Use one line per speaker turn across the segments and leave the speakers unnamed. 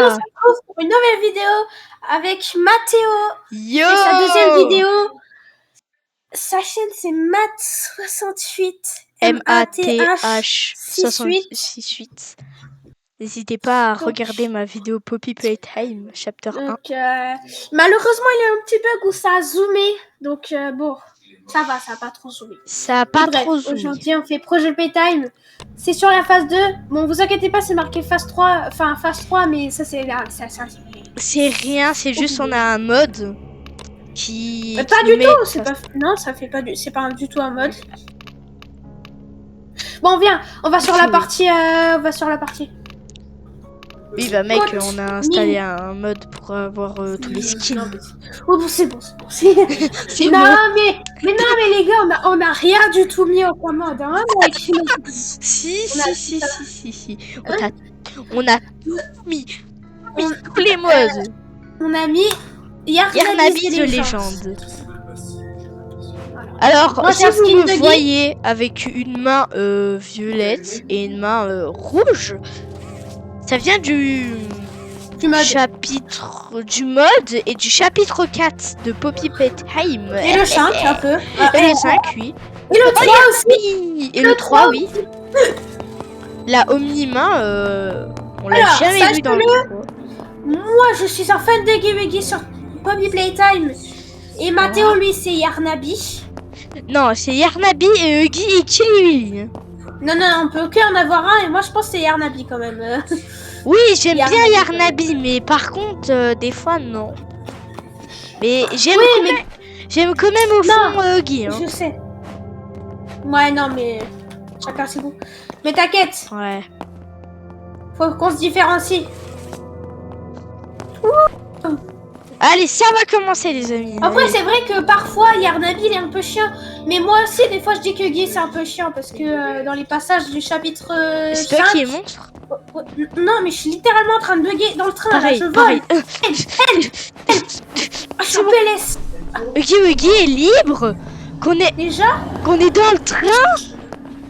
on se retrouve pour une nouvelle vidéo avec Mathéo.
Yo!
C'est sa deuxième vidéo. Sa chaîne c'est Math68.
MATH68. N'hésitez pas à regarder ma vidéo Poppy Playtime, chapter 1.
Donc, malheureusement, il y a un petit bug où ça a zoomé. Donc, bon, ça va, ça n'a pas trop zoomé.
Ça a pas trop zoomé.
Aujourd'hui, on fait Projet Playtime. C'est sur la phase 2. Bon, vous inquiétez pas, c'est marqué phase 3. Enfin, phase 3, mais ça, c'est là.
C'est rien, c'est juste on a un mode qui.
Mais pas du tout, c'est pas. Non, ça fait pas du. C'est pas du tout un mode. Bon, viens, on va sur la partie. On va sur la partie.
Oui, bah mec, on a installé un mode pour avoir tous les skins.
Oh, bon, c'est bon, c'est bon.
C'est
non,
bon.
mais les gars, on a rien du tout mis au commande, hein, mec.
Si. On a tout mis. Tous les modes.
On a mis
Yarnaby de légende. Alors,
moi,
si vous me voyez avec une main violette et une main rouge, ça vient du
mode.
Chapitre du mode et du chapitre 4 de Poppy Playtime.
Et le 5 un peu.
Et le 5, oui.
Et le 3 aussi.
Et le 3, oui. La Omni-main, on l'a jamais vu dans le jeu.
Moi, je suis un fan de Guigui sur Poppy Playtime. Et Mathéo, lui, c'est Yarnaby.
Non, c'est Yarnaby et Huggy et Kiwi.
Non, on peut que en avoir un. Et moi, je pense que c'est Yarnaby quand même.
Oui, j'aime bien Yarnaby, mais par contre, des fois, non. Mais j'aime quand même au fond Huggy. Hein.
Je sais. Ouais, non, mais chacun ses goûts. Mais t'inquiète.
Ouais.
Faut qu'on se différencie.
Allez, ça va commencer, les amis.
Après, c'est vrai que parfois, Yarnaby, il est un peu chiant. Mais moi aussi, des fois, je dis que Guy, c'est un peu chiant. Parce que dans les passages du chapitre 5...
C'est toi qui es monstre?
Non, mais je suis littéralement en train de bugger dans le train.
Pareil,
là, je
pareil.
Je suis en PLS.
Huggy est libre. Qu'on est dans le train.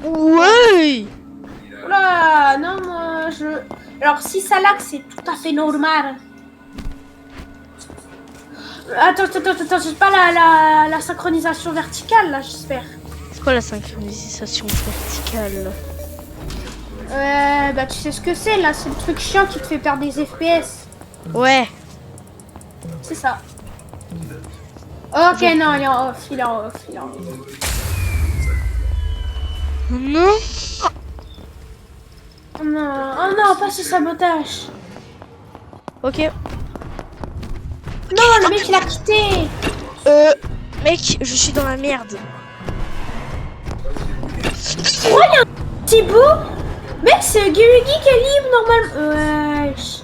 Ouais.
Oula, non, moi, Alors, si ça lag, c'est tout à fait normal. Attends, c'est pas la synchronisation verticale, là, j'espère.
C'est quoi la synchronisation verticale?
Bah, tu sais ce que c'est, là, c'est le truc chiant qui te fait perdre des FPS.
Ouais.
C'est ça. Ok, non, il est en off,
Non.
Oh non, pas ce sabotage.
Ok.
Non, le mec, il a quitté.
Mec, je suis dans la merde.
Oh, il y a un petit bout. Mec, c'est Guigui qui est libre, normalement. Wesh.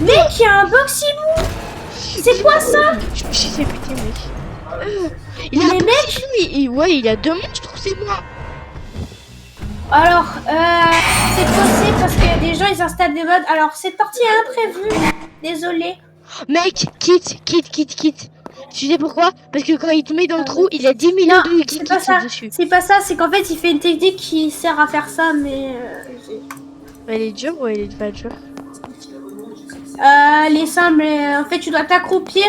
Mec, il y a un boxy-bout. C'est quoi ça?
Je sais putain, mec.
Il a mec.
Ouais, il a deux monstres, c'est moi.
Alors, c'est possible parce qu'il y a des gens, ils installent des modes. Alors, cette partie est imprévue. Désolé.
Mec, quitte. Tu sais pourquoi? Parce que quand il te met dans le trou, il a 10 millions de Huggy qui sont dessus.
C'est pas ça, c'est qu'en fait, il fait une technique qui sert à faire ça, mais...
Elle est dure ou elle est pas dure?
Elle est simple, en fait, tu dois t'accroupir,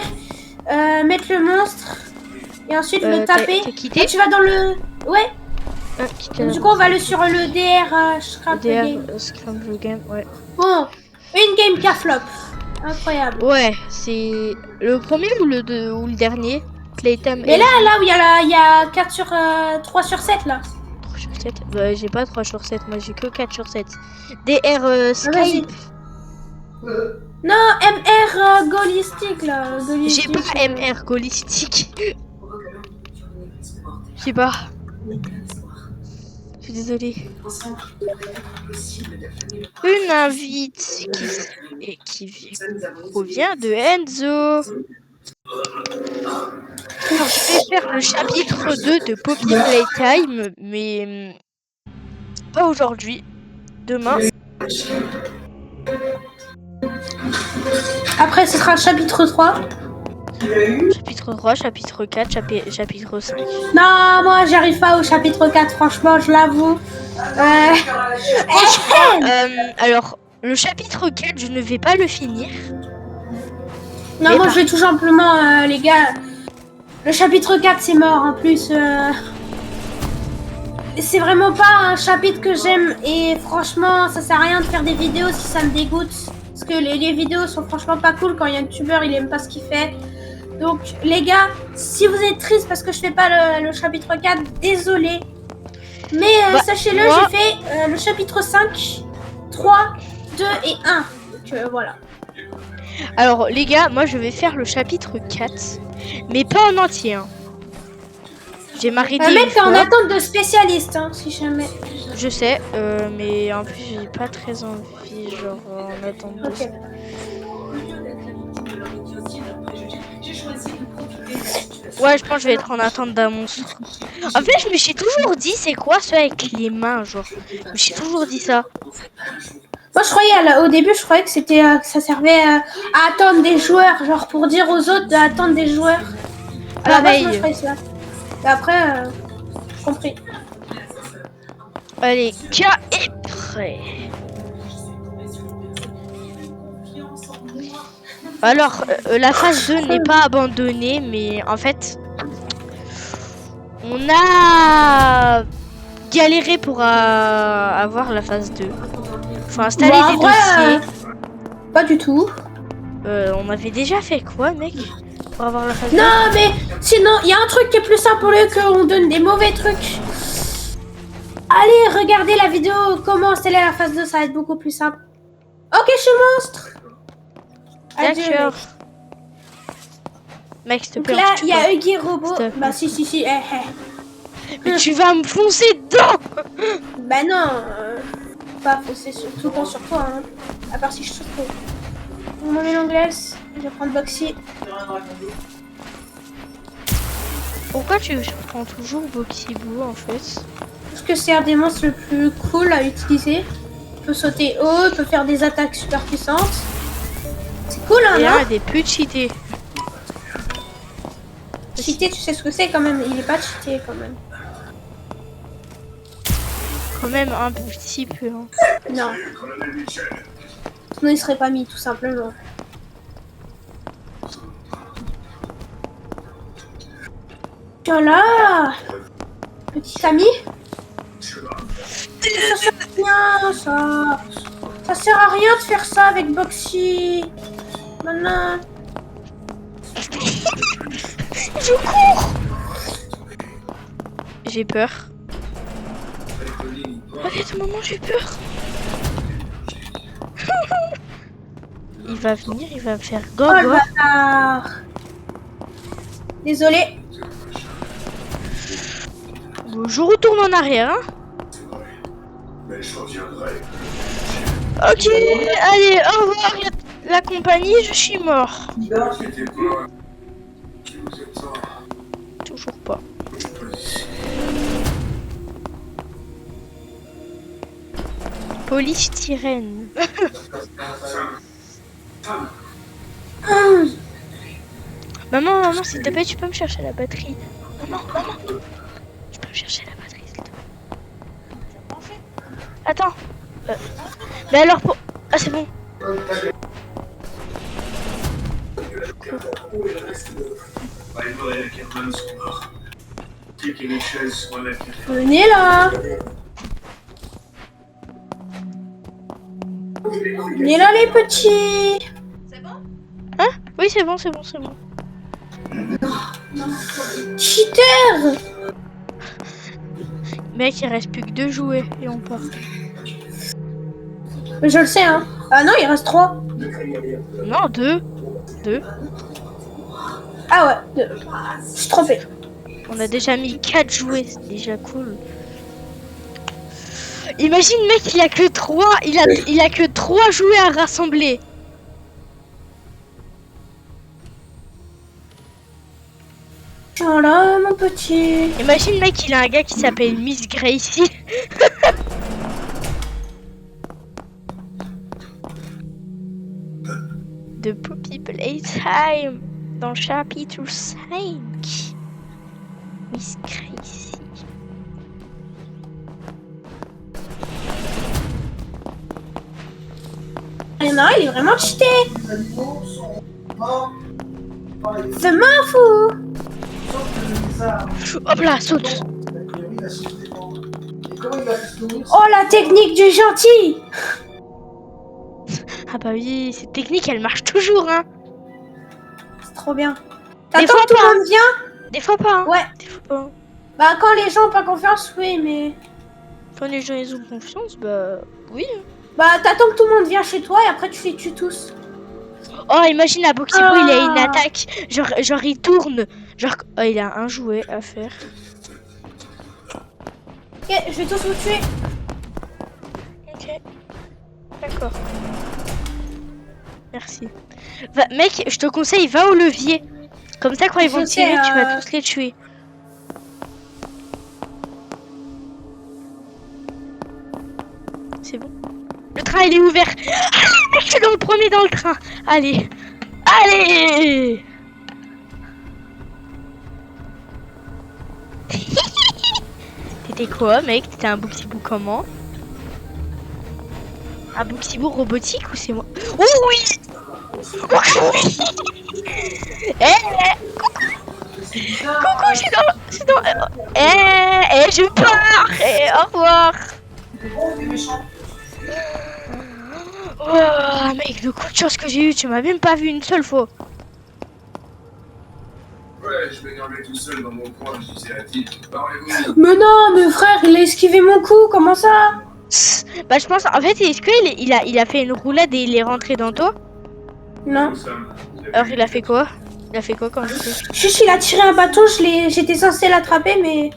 mettre le monstre, et ensuite le taper. Et tu vas dans le... Ouais. Du coup, on va sur le DR
Scramble Game, ouais.
Bon, une game qui a flop. Incroyable.
Ouais, c'est le premier ou le dernier Playtime.
Mais là où il y a 3 sur 7 là.
3 sur 7. Bah, j'ai pas 3 sur 7, moi j'ai que 4 sur 7. DR Skype.
Non, MR Golistic là.
J'ai pas MR Golistic. Je sais pas. Je suis désolée. Une invite qui provient de Enzo. Alors, je vais faire le chapitre 2 de Poppy Playtime, mais pas aujourd'hui. Demain.
Après, ce sera le chapitre 3.
Chapitre 3, chapitre 4, chapitre 5.
Non, moi j'arrive pas au chapitre 4, franchement, je l'avoue.
Alors, Le chapitre 4, je ne vais pas le finir.
Non, moi je vais tout simplement, les gars. Le chapitre 4, c'est mort en plus. C'est vraiment pas un chapitre que j'aime. Et franchement, ça sert à rien de faire des vidéos si ça me dégoûte. Parce que les vidéos sont franchement pas cool quand il y a un youtubeur, il aime pas ce qu'il fait. Donc, les gars, si vous êtes triste parce que je fais pas le chapitre 4, désolé. Mais sachez-le, j'ai fait le chapitre 5, 3, 2 et 1. Donc, voilà.
Alors, les gars, moi je vais faire le chapitre 4. Mais pas en entier. Hein. J'ai m'arrêté.
Mec, t'es en attente de spécialiste, hein, si jamais.
Je sais, mais en plus, j'ai pas très envie, genre, en attendant.
Okay.
Ouais, je pense que je vais être en attente d'un monstre. En fait, je me suis toujours dit, c'est quoi ceux avec les mains, genre. Je me suis toujours dit ça.
Moi, je croyais, au début, je croyais que c'était, que ça servait à attendre des joueurs, genre pour dire aux autres d'attendre des joueurs. À la base, moi, je croyais ça. Et après, j'ai compris.
Allez, K est prêt. Alors, la phase 2 n'est pas abandonnée, mais en fait, on a galéré pour avoir la phase 2. Faut installer des dossiers.
Pas du tout.
On avait déjà fait quoi, mec, pour avoir la phase 2?
Non, mais sinon, il y a un truc qui est plus simple pour eux qu'on donne des mauvais trucs. Allez, regardez la vidéo, comment installer la phase 2, ça va être beaucoup plus simple. Ok, je suis monstre.
D'accord. Mec, s'il te plaît.
Donc là, il y a Huggy Robot. Bah si.
Mais tu vas me foncer dedans.
Bah non. Pas foncer tout le temps sur toi, hein. À part si je saute trop. On m'en met l'anglaise. Je vais prendre Boxy.
Pourquoi tu prends toujours Boxy Boo en fait?
Parce que c'est un des monstres le plus cool à utiliser. Il peut sauter haut, il peut faire des attaques super puissantes. C'est cool, hein,
non? Des plus cheatés.
Cheaté, tu sais ce que c'est quand même. Il est pas cheaté quand même.
Quand même un petit peu. Hein.
Non. Sinon il serait pas mis tout simplement. Voilà. Petit ami. Ça sert à rien ça. Ça sert à rien de faire ça avec Boxy. Maintenant.
Je cours. J'ai peur. Arrête, maman, j'ai peur. Il va venir, il va me faire gogo.
Oh le bâtard. Désolé.
Bon, je retourne en arrière. Hein. Ok, allez, au revoir la compagnie, je suis mort. Toujours pas. Polystyrène. Maman, s'il te plaît, tu peux me chercher la batterie. Maman. Tu peux me chercher la batterie, s'il te plaît. Attends. Mais alors pour... Ah, c'est bon.
Venez là. Venez là les petits.
C'est bon? Hein? Oui, c'est bon.
Cheater.
Mec, il reste plus que 2 jouets et on part.
Mais je le sais, hein. Ah non, il reste 3.
Non, 2.
Ah ouais, 2. Je suis trompée.
On a déjà mis 4 jouets, c'est déjà cool. Imagine, mec, il a que 3. Il a que 3 jouets à rassembler.
Voilà, mon petit.
Imagine, mec, il a un gars qui s'appelle Miss Gracie. De Poppy Playtime dans le chapitre 5. Miss Gracie.
Il y en a un, il est vraiment cheaté. C'est m'en fou.
Hop là, saute.
Oh, la technique du gentil.
Ah bah oui, cette technique, elle marche toujours, hein.
C'est trop bien.
Des
T'attends
fois
que tout
pas.
le monde vient?
Des fois pas, hein.
Ouais.
Des fois pas.
Bah, quand les gens ont pas confiance, oui, mais...
Quand les gens ils ont confiance, bah oui.
Bah, t'attends que tout le monde vienne chez toi et après tu les tues tous.
Oh, imagine à Boxibo, il a une
Ah.
attaque. Genre il tourne. Genre, oh, il a un jouet à faire.
Ok, je vais tous vous tuer.
Ok. D'accord. Merci. Mec, je te conseille, va au levier. Comme ça, quand ils vont
Je sais,
tirer, tu vas tous les tuer. C'est bon. Le train, il est ouvert. Je suis dans le premier dans le train. Allez. Allez. T'étais quoi, mec? T'étais un Boxibou comment? Un Boxibou robotique ou c'est moi? Oh oui. Oh oui. Coucou, je suis dans... je pars. Au revoir. Oh, mec, le coup de chance que j'ai eu, tu m'as même pas vu une seule fois.
Ouais, je m'énervais tout seul dans mon coin, je disais à Tite, parlez-vous.
Mais non, mais frère, il a esquivé mon coup, comment ça?
Bah, je pense, en fait, est-ce qu'il a fait une roulade et il est rentré dans toi?
Non.
Alors, il a fait quoi? Il a fait quoi quand je fais?
Chuch, il a tiré un bâton, j'étais censé l'attraper, mais...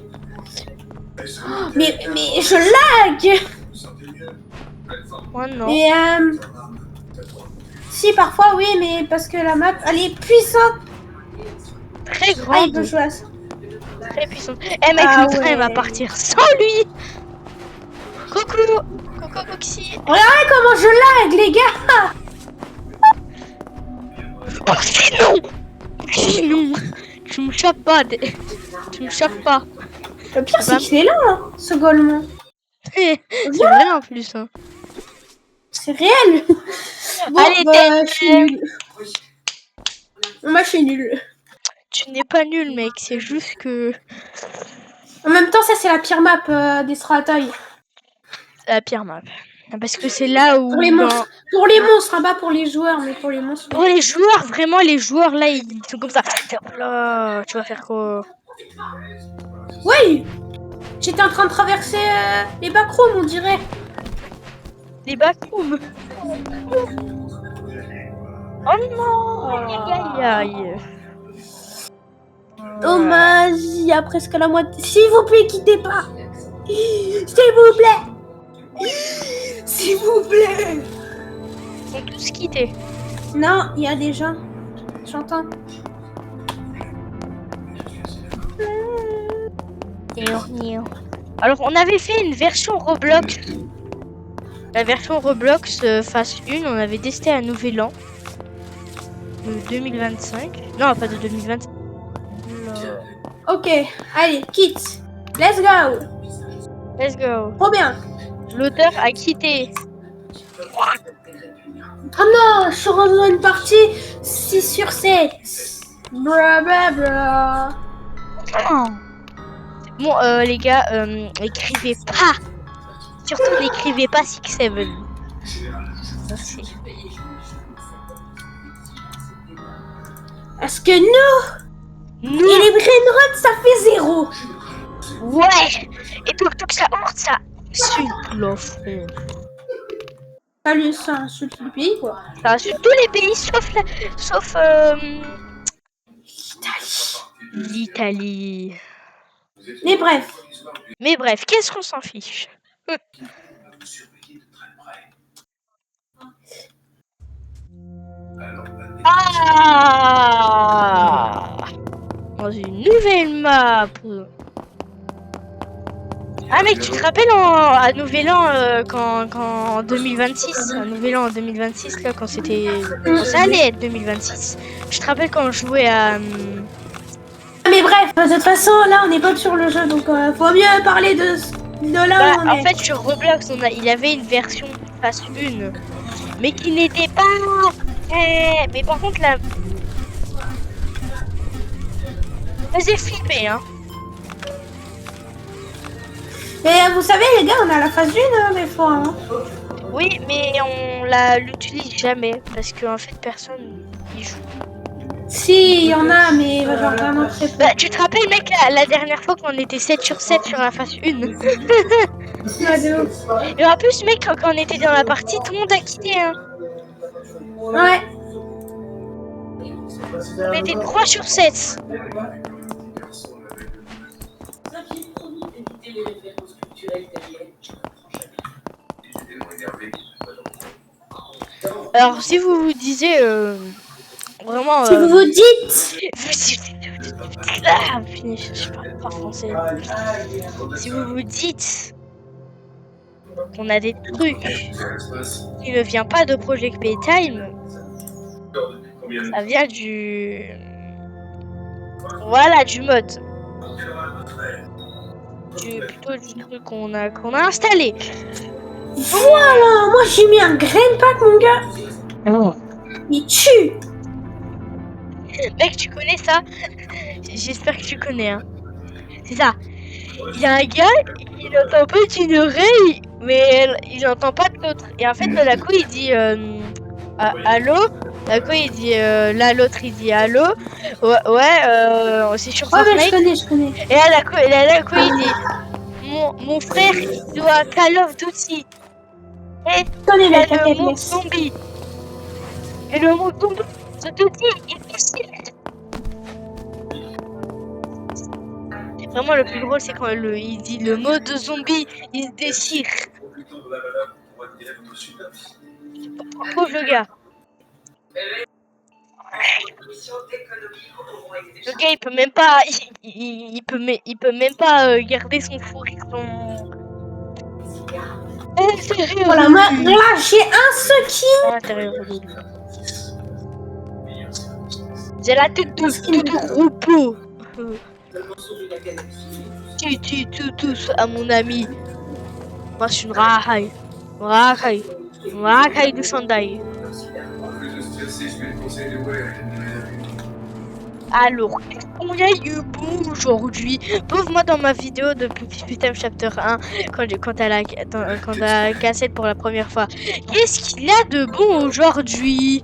Mais je lag.
Moi, non.
Mais si, parfois, oui, mais parce que la map, elle est puissante.
Très
Ah, il
grande,
peut jouer à ça.
très puissante. Eh, mec,
Ah
le train, il va
ouais.
partir sans lui. Coucou. Coucou, Boxy.
Regardez comment je lag, les gars.
Oh, sinon. Sinon. Tu me chopes pas. Tu me chopes pas.
Le pire, c'est qu'il est là, hein, ce Golemon.
C'est vrai en plus. Hein.
C'est réel. Bon,
Allez,
bah, je suis nul. Moi, je suis nul.
Tu n'es pas nul, mec. C'est juste que...
En même temps, ça, c'est la pire map des Stratailles.
La pire map. Parce que c'est là où...
Pour les monstres. Pour les monstres, hein, pas pour les joueurs, mais pour les monstres.
Pour les joueurs, vraiment, les joueurs, là, ils sont comme ça. Hop là, tu vas faire quoi?
Oui. J'étais en train de traverser les backrooms, on dirait.
Les backrooms. Oh non, aïe aïe.
Dommage, il y a presque la moitié. S'il vous plaît, quittez pas. S'il vous plaît. S'il vous plaît.
Ils sont tous quittés.
Non, il y a des gens. J'entends.
Alors, on avait fait une version Roblox. La version Roblox phase 1, on avait testé à Nouvel An. De 2025. Non, pas de 2025.
Ok, allez, quitte. Let's go.
Let's go.
Trop bien.
L'auteur a quitté.
Oh non, je suis rentré dans une partie 6 sur 7. Bra bra bra.
Bon, les gars, écrivez pas. Surtout n'écrivez pas 6-7. Merci.
Parce que nous,
Nous,
et les brainrots, ça fait 0.
ouais. Et pour tout que ça horde, ça insulte la France.
Salut, ça insulte le pays, quoi.
Ça insulte tous les pays sauf l'Italie.
Mais bref.
Mais bref, qu'est-ce qu'on s'en fiche? Ah! Dans une nouvelle map. Ah mec, tu te rappelles à Nouvel An quand en 2026, à Nouvel An en 2026 là quand c'était, quand ça allait être 2026. Je te rappelle quand on jouait à
Mais bref, de toute façon, là, on n'est pas sur le jeu, donc faut mieux parler de là où on
en
est.
fait sur Roblox il y avait une version phase 1, mais qui n'était pas... mais par contre, là... faisait flipper, hein.
Et vous savez, les gars, on a la phase 1 des fois. Hein.
Oui, mais on l'utilise jamais, parce qu'en fait, personne y joue.
Si, il y en a, mais genre vraiment très peu.
Bah, tu te rappelles, mec, la dernière fois qu'on était 7 sur 7 sur la phase 1.
Ouais, de ouf.
Et en plus, mec, quand on était dans la partie, tout le monde a quitté, hein.
Ouais.
On était 3 sur 7. Alors, si vous vous disiez... vraiment...
Si vous vous dites...
Ah, putain, je parle pas français. Si vous vous dites qu'on a des trucs qui ne viennent pas de Project Playtime, ça vient du... Voilà, du mode. Plutôt du truc qu'on a installé.
Voilà, moi j'ai mis un grain pack, mon gars. Il tue.
Mec, tu connais ça? J'espère que tu connais, hein. C'est ça. Il y a un gars, il entend pas d'une oreille, mais il entend pas de l'autre. Et en fait, d'un coup, il dit allô. D'un coup, il dit là, l'autre, il dit allô. Ouais, c'est sur
Ouais, mais
Fortnite.
je connais.
Et là, d'un coup, il dit mon frère, il doit Call of Duty. Et
Je connais la
le monde
KPS.
zombie. Et le monde zombie, je te dis, il est facile. Vraiment, le plus drôle, c'est quand il dit le mode zombie, il se déchire. Pauvre le gars. Le gars, il peut même pas, il peut même pas garder son four et son...
Voilà, moi, là j'ai un skin.
J'ai la tête de repos. Tu tous à mon ami. Moi, je suis une racaille. Une racaille de chandail. Alors, qu'est-ce qu'on y a eu bon aujourd'hui? Pauvre moi dans ma vidéo de Playtime Chapter 1, quand elle a cassette pour la première fois. Qu'est-ce qu'il a de bon aujourd'hui?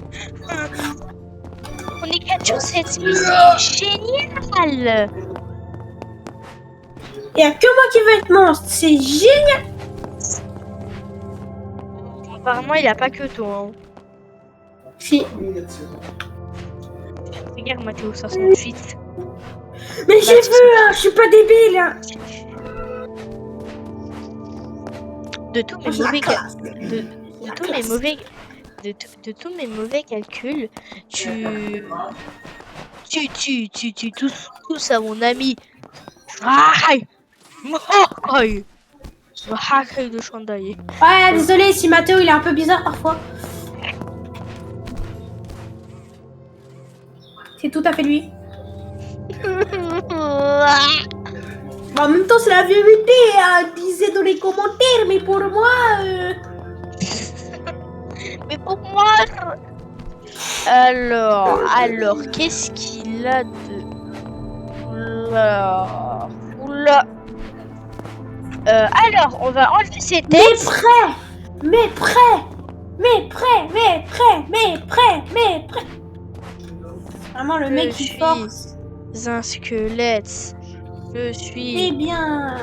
On est 4 sur 7, mais c'est génial!
Il y a que moi qui veux être monstre, c'est génial.
Apparemment, il a pas que toi. Hein.
Si.
Regarde Mathéo 68.
Mais j'ai vu, hein, je suis pas débile. Hein.
De tous mes mauvais de tous mes mauvais calculs, tu tous à mon ami. De chandail.
Ouais, désolé si Mathéo il est un peu bizarre parfois. C'est tout à fait lui. En même temps, c'est la vérité, hein. Disez dans les commentaires, mais pour moi.
Mais pour moi. Alors, qu'est-ce qu'il a de. Oula. Alors, on va enlever ses têtes.
Mais prêt. Vraiment, le mec qui force.
Un squelette. Je suis.
C'est bien.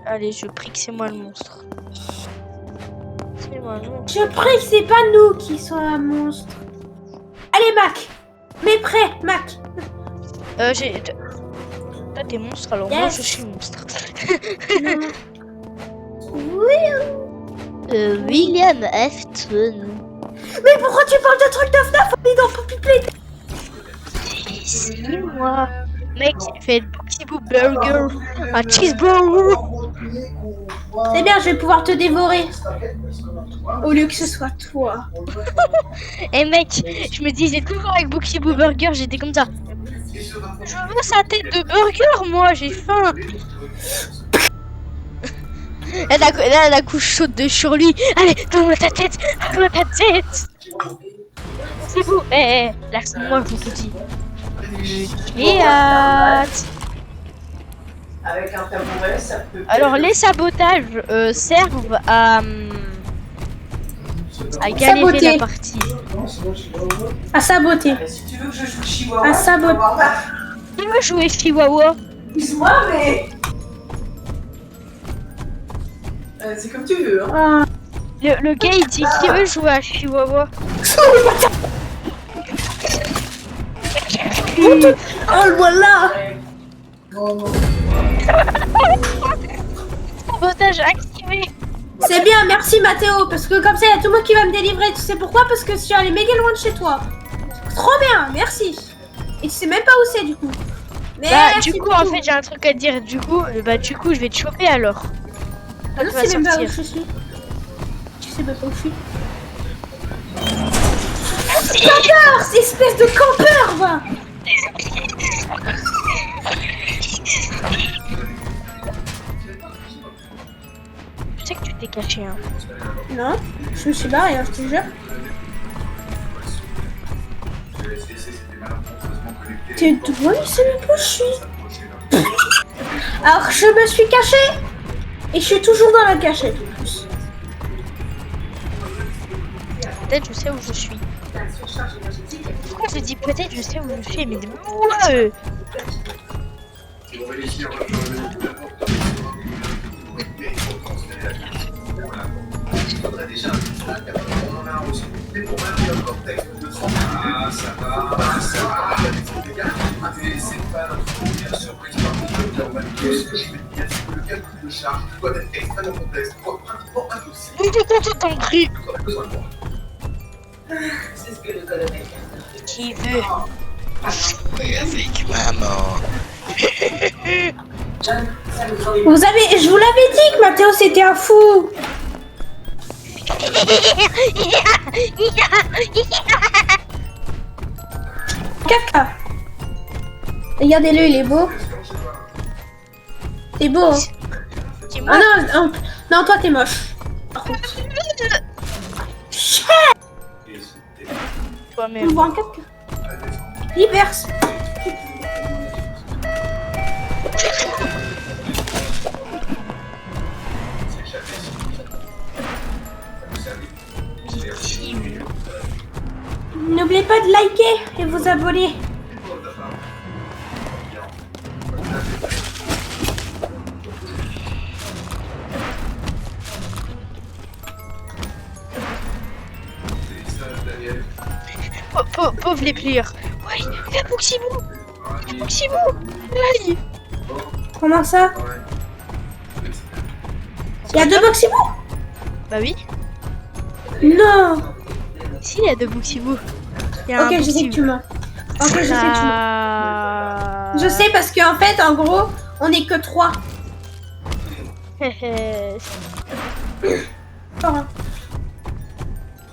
Allez, je prie que c'est moi le monstre. C'est moi le monstre.
Je prie que c'est pas nous qui sommes un monstre. Allez, Mac. Mais prêt, Mac.
Toi, t'es monstre, alors moi, je suis monstre. William Afton.
Mais pourquoi tu parles de trucs de FNAF? On est dans Poppy Play.
C'est moi. Mec, fais Boxy Boo Burger. Un cheeseburger.
C'est bien, je vais pouvoir te dévorer. Au lieu que ce soit toi.
Eh mec, je me disais toujours avec Boxy Boo Burger, j'étais comme ça. Je veux sa tête de burger, moi, j'ai faim. Là, la couche chaude de sur lui. Allez, donne-moi ta tête. Donne-moi ta tête. C'est vous. Laisse-moi, je vous dis. Et
Avec un tabouret, ça peut.
alors, les sabotages servent à galérer
Saboter.
la partie.
À saboter.
Si tu veux que je joue Chihuahua,
À saboter.
Qui veut jouer Chihuahua?
Excuse-moi, mais. C'est comme tu veux, hein.
Ah.
Le gars, il dit qui veut jouer à Chihuahua?
Oh, le voilà.
Sabotage activé.
C'est bien, merci Mathéo, parce que comme ça, il y a tout le monde qui va me délivrer. Tu sais pourquoi? Parce que je suis allé méga loin de chez toi. Trop bien, merci. Et tu sais même pas où c'est du coup.
Bah,
Merci
du coup,
beaucoup.
en fait, j'ai un truc à te dire. Du coup, je vais te choper alors.
Ah non,
tu vas
c'est même pas où
sortir.
je suis. Tu sais même pas où je suis. Campeur, c'est espèce de campeur, va.
Je sais que tu t'es caché, hein.
Non, je me suis barré, hein, je te jure. T'es droit, il sait même pas où je suis. Alors, je me suis caché. Et je suis toujours dans la cachette en plus.
Peut-être je sais où je suis. Pourquoi je dis peut-être je sais où je suis, mais ouais. T'en prie.
C'est ce que le colonel.
Qui veut
jouer avec maman.
John, ça nous ferait
Je vous l'avais dit que Mathéo c'était un fou. Caca. Regardez-le, il est beau. T'es beau. Hein.
C'est
Ah
moi.
non, non, toi t'es moche. Par contre. On
Toi-même.
voit en 4K. Hyper. N'oubliez pas de liker et vous abonner.
Pauvre les plieurs. Ouais, il y a Boxibou. Boxibou. Aïe.
Comment ça? Il y a deux Boxibou?
Bah oui.
Non.
Si, il y a deux Boxibou. Il y a
Ok,
un
je sais que
Boxibou.
tu mens. Ok, je sais que tu mens. Je sais parce qu'en fait, en gros, on est que 3. Fort, hein.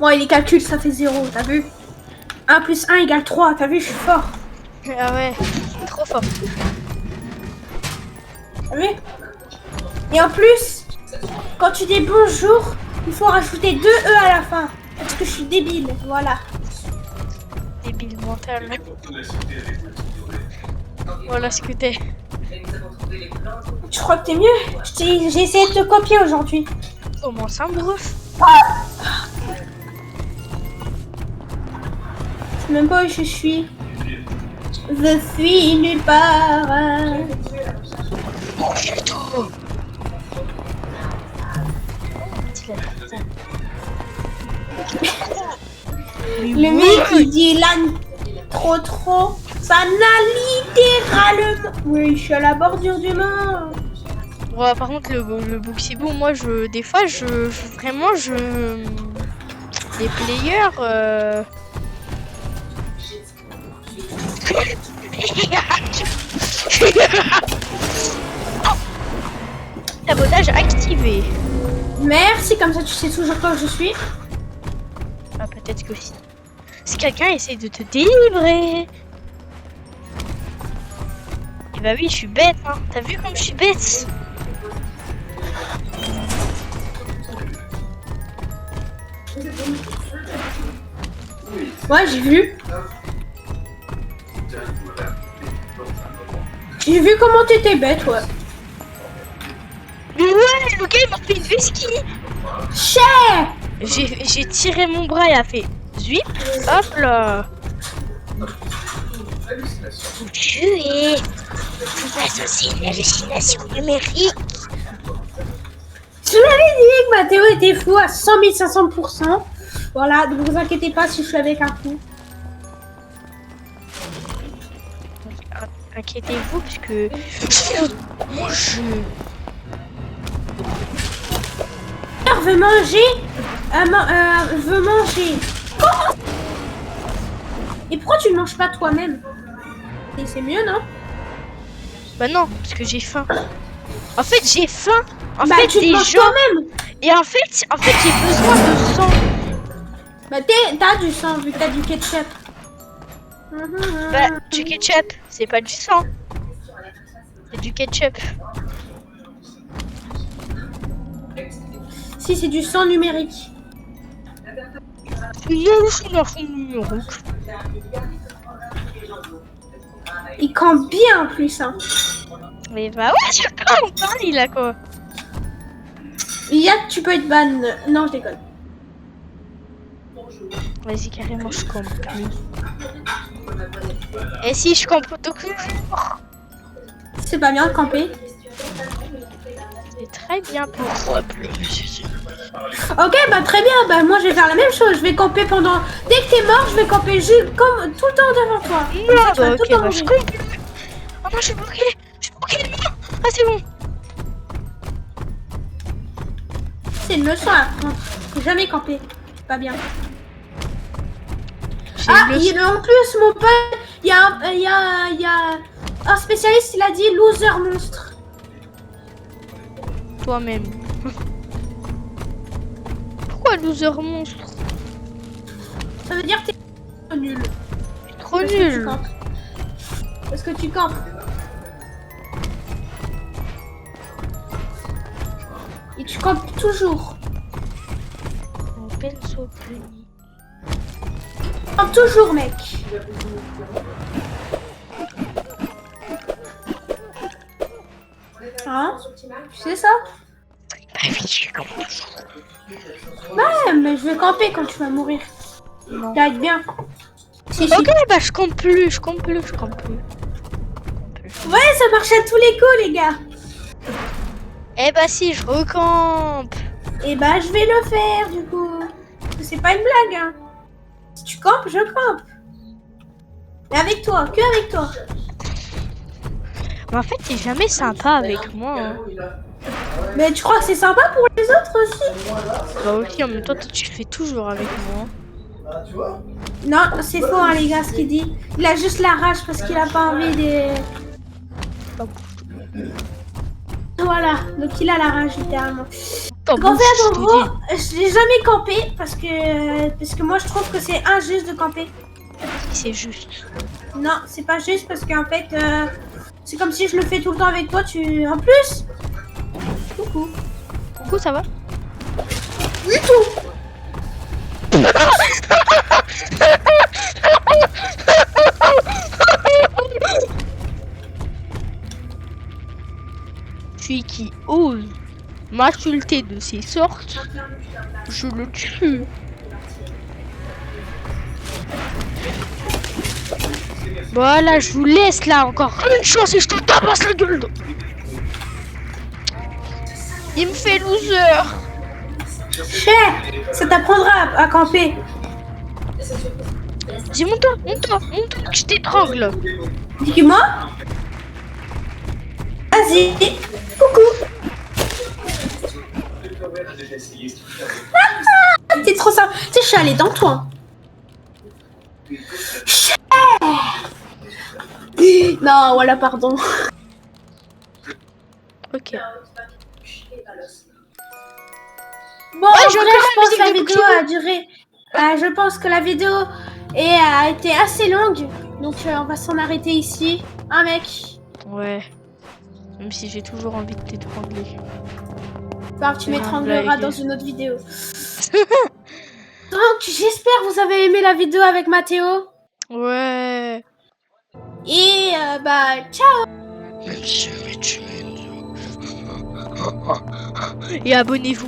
Bon, les calculs, ça fait 0, t'as vu? 1 plus 1 égale 3, t'as vu? Je suis fort.
Ah ouais, trop fort.
T'as vu? Et en plus, quand tu dis bonjour, il faut rajouter 2 E à la fin. Parce que je suis débile, voilà.
Débile mental. Voilà ce que t'es.
Je crois que t'es mieux. J'ai essayé de te copier aujourd'hui.
Comment ça, brouf?
Je sais même pas où je suis. Je suis nulle part. Le mec il dit là trop. Ça n'a littéralement. Oui, je suis à la bordure du monde.
Ouais, par contre, le Boxibou, moi, des fois, vraiment, les players, Sabotage activé.
Merci, comme ça tu sais toujours quand je suis.
Ah, peut-être que si. Si quelqu'un essaie de te délivrer. Eh bah oui, je suis bête, hein. T'as vu comme je suis bête?
Ouais, j'ai vu. J'ai vu comment t'étais bête, ouais.
Mais ouais, le gars il m'a fait une vesquille.
Cher.
J'ai tiré mon bras et a fait zuip. Hop là.
Vous tuez. Vous associez une hallucination numérique.
Je l'avais dit que Mathéo était fou à 100 500%. Voilà, ne vous inquiétez pas si je suis avec un fou.
Inquiétez-vous parce que moi je
Veut manger. Veut manger. Oh, et pourquoi tu ne manges pas toi-même? Et c'est mieux, non?
bah non parce que j'ai faim. En fait j'ai faim. En
Bah
fait
tu te
des
manges
gens
toi-même.
et en fait j'ai besoin de sang.
Bah t'as du sang vu que t'as du ketchup.
Bah du ketchup, c'est pas du sang. C'est du ketchup.
Si c'est du sang numérique. Il campe bien en plus, hein.
Mais bah ouais, je compte, hein, il a quoi?
Yann, tu peux être ban. Non, je déconne.
Vas-y, carrément, je campe plus. Et si je campe tout cul?
C'est pas bien de camper.
C'est très bien pour
Ok, bah très bien. Bah moi je vais faire la même chose. Je vais camper pendant. Dès que t'es mort, je vais camper comme tout le temps devant toi. Comme ça, tu vas tout le temps
bah, je
manger.
campe plus. Oh non, je suis bloqué. Je suis bloqué. Ah, c'est bon.
C'est une leçon à apprendre. Faut jamais camper. C'est pas bien.
Ah,
En plus, mon pote, il y a un spécialiste, il a dit loser monstre.
Toi-même. Pourquoi loser monstre?
Ça veut dire que t'es nul.
Trop
Parce que tu
nul.
campes. Parce que tu campes. Et tu campes toujours.
Mon pinceau puni.
Tu campes toujours, mec. Hein? Tu sais ça?
Bah oui, je comprends.
Ouais, mais je vais camper quand tu vas mourir.
Non.
T'arrêtes bien. Si, si.
Ok, bah je compte plus, je compte plus.
Ouais, ça marche à tous les coups, les gars.
Eh bah si, je recampe.
Et bah, je vais le faire, du coup. Parce que c'est pas une blague, hein. Si tu campes, je campe. Mais avec toi, que avec toi.
Mais en fait, t'es jamais sympa avec moi. Hein.
Mais tu crois que c'est sympa pour les autres aussi?
Bah aussi, en même temps, tu fais toujours avec moi.
Non, c'est faux, hein, les gars, ce qu'il dit. Il a juste la rage parce qu'il a pas envie des... Voilà, donc il a la rage, littéralement.
T'en
Donc, en
bouffes,
fait, en
je te
gros,
dis.
je n'ai jamais campé parce que moi, je trouve que c'est injuste de camper.
C'est juste.
Non, c'est pas juste parce qu'en fait, c'est comme si je le fais tout le temps avec toi. En plus... Coucou.
Coucou, ça va?
Du tout.
Celui qui ose m'insulter de ces sortes, je le tue. Voilà, je vous laisse là encore une chance et je te tabasse la gueule. Il me fait loser.
Cher, ça t'apprendra à camper.
Dis monte-toi, que je t'étrangle.
Dis-moi. Vas-y. Coucou. T'es trop sympa. Tu sais, je suis allée dans toi. Cher. Non, voilà, pardon.
Ok.
Bon,
Ouais,
en
j'ai
vrai,
encore
je
la
pense que la
musique de
vidéo a duré. Je pense que la vidéo a été assez longue. Donc, on va s'en arrêter ici. Hein, mec?
Ouais. Même si j'ai toujours envie de t'étrangler.
Bah, tu
C'est un
m'étrangleras
blague.
dans une autre vidéo. Donc, j'espère que vous avez aimé la vidéo avec Mathéo.
Ouais.
Et bah, ciao.
Même si je mets du monde.
Et abonnez-vous.